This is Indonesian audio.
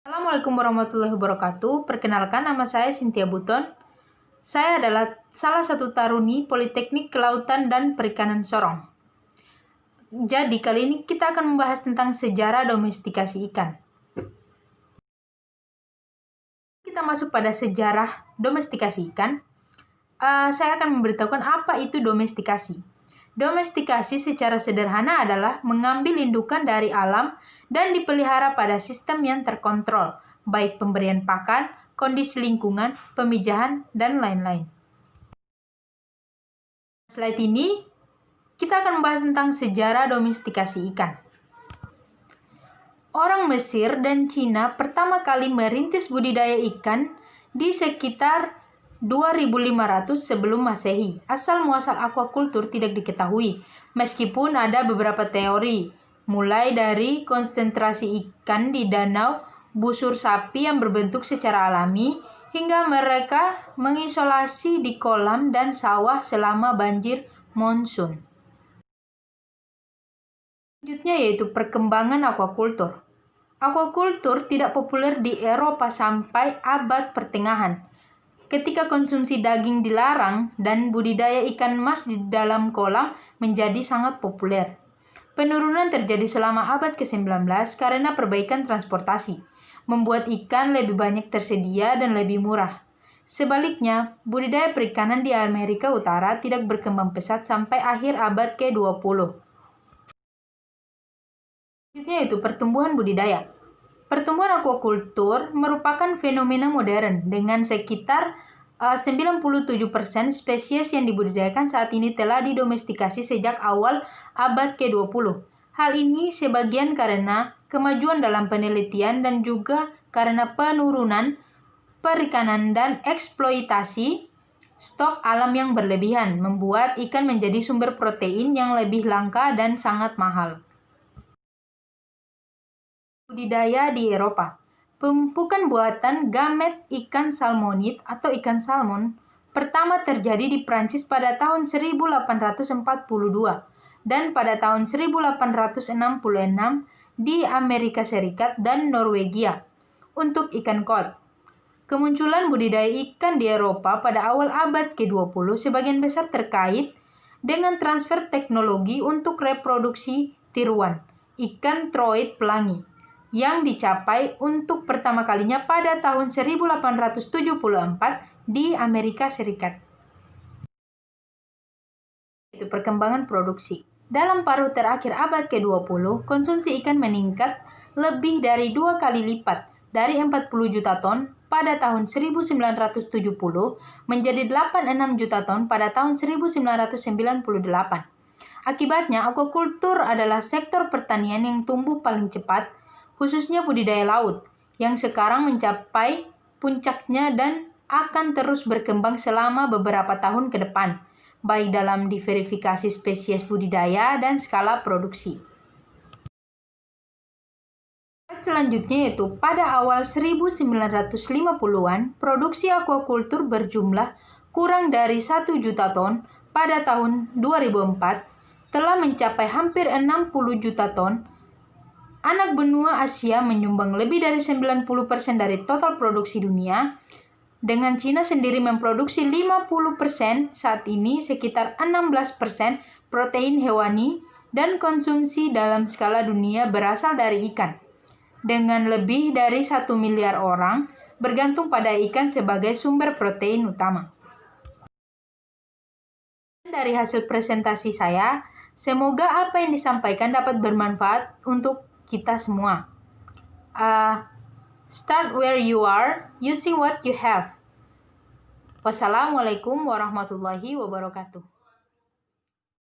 Assalamualaikum warahmatullahi wabarakatuh. Perkenalkan, nama saya Cynthia Buton. Saya adalah salah satu taruni Politeknik Kelautan dan Perikanan Sorong. Jadi, kali ini kita akan membahas tentang sejarah domestikasi ikan. Kita masuk pada sejarah domestikasi ikan. Saya akan memberitahukan apa itu domestikasi. Domestikasi secara sederhana adalah mengambil indukan dari alam dan dipelihara pada sistem yang terkontrol, baik pemberian pakan, kondisi lingkungan, pemijahan, dan lain-lain. Slide ini, kita akan membahas tentang sejarah domestikasi ikan. Orang Mesir dan Cina pertama kali merintis budidaya ikan di sekitar 2500 sebelum Masehi. Asal-muasal aquaculture tidak diketahui, meskipun ada beberapa teori, mulai dari konsentrasi ikan di danau busur sapi yang berbentuk secara alami, hingga mereka mengisolasi di kolam dan sawah selama banjir monsun. Selanjutnya yaitu perkembangan aquaculture. Aquaculture tidak populer di Eropa sampai abad pertengahan, ketika konsumsi daging dilarang dan budidaya ikan mas di dalam kolam menjadi sangat populer. Penurunan terjadi selama abad ke-19 karena perbaikan transportasi, membuat ikan lebih banyak tersedia dan lebih murah. Sebaliknya, budidaya perikanan di Amerika Utara tidak berkembang pesat sampai akhir abad ke-20. Selanjutnya yaitu pertumbuhan budidaya. Pertumbuhan aquaculture merupakan fenomena modern dengan sekitar 97% spesies yang dibudidayakan saat ini telah didomestikasi sejak awal abad ke-20. Hal ini sebagian karena kemajuan dalam penelitian dan juga karena penurunan perikanan dan eksploitasi stok alam yang berlebihan, membuat ikan menjadi sumber protein yang lebih langka dan sangat mahal. Budidaya di Eropa. Pemumpukan buatan gamet ikan salmonid atau ikan salmon pertama terjadi di Prancis pada tahun 1842 dan pada tahun 1866 di Amerika Serikat dan Norwegia untuk ikan cod. Kemunculan budidaya ikan di Eropa pada awal abad ke-20 sebagian besar terkait dengan transfer teknologi untuk reproduksi tiruan ikan troid pelangi yang dicapai untuk pertama kalinya pada tahun 1874 di Amerika Serikat. Itu perkembangan produksi. Dalam paruh terakhir abad ke-20, konsumsi ikan meningkat lebih dari 2 kali lipat, dari 40 juta ton pada tahun 1970 menjadi 86 juta ton pada tahun 1998. Akibatnya, aquaculture adalah sektor pertanian yang tumbuh paling cepat, khususnya budidaya laut, yang sekarang mencapai puncaknya dan akan terus berkembang selama beberapa tahun ke depan, baik dalam diverifikasi spesies budidaya dan skala produksi. Selanjutnya yaitu pada awal 1950-an, produksi aquaculture berjumlah kurang dari 1 juta ton. Pada tahun 2004, telah mencapai hampir 60 juta ton. Anak benua Asia menyumbang lebih dari 90% dari total produksi dunia, dengan Cina sendiri memproduksi 50%, saat ini sekitar 16% protein hewani, dan konsumsi dalam skala dunia berasal dari ikan. Dengan lebih dari 1 miliar orang bergantung pada ikan sebagai sumber protein utama. Dari hasil presentasi saya, semoga apa yang disampaikan dapat bermanfaat untuk kita semua. Start where you are, using what you have. Wassalamualaikum warahmatullahi wabarakatuh.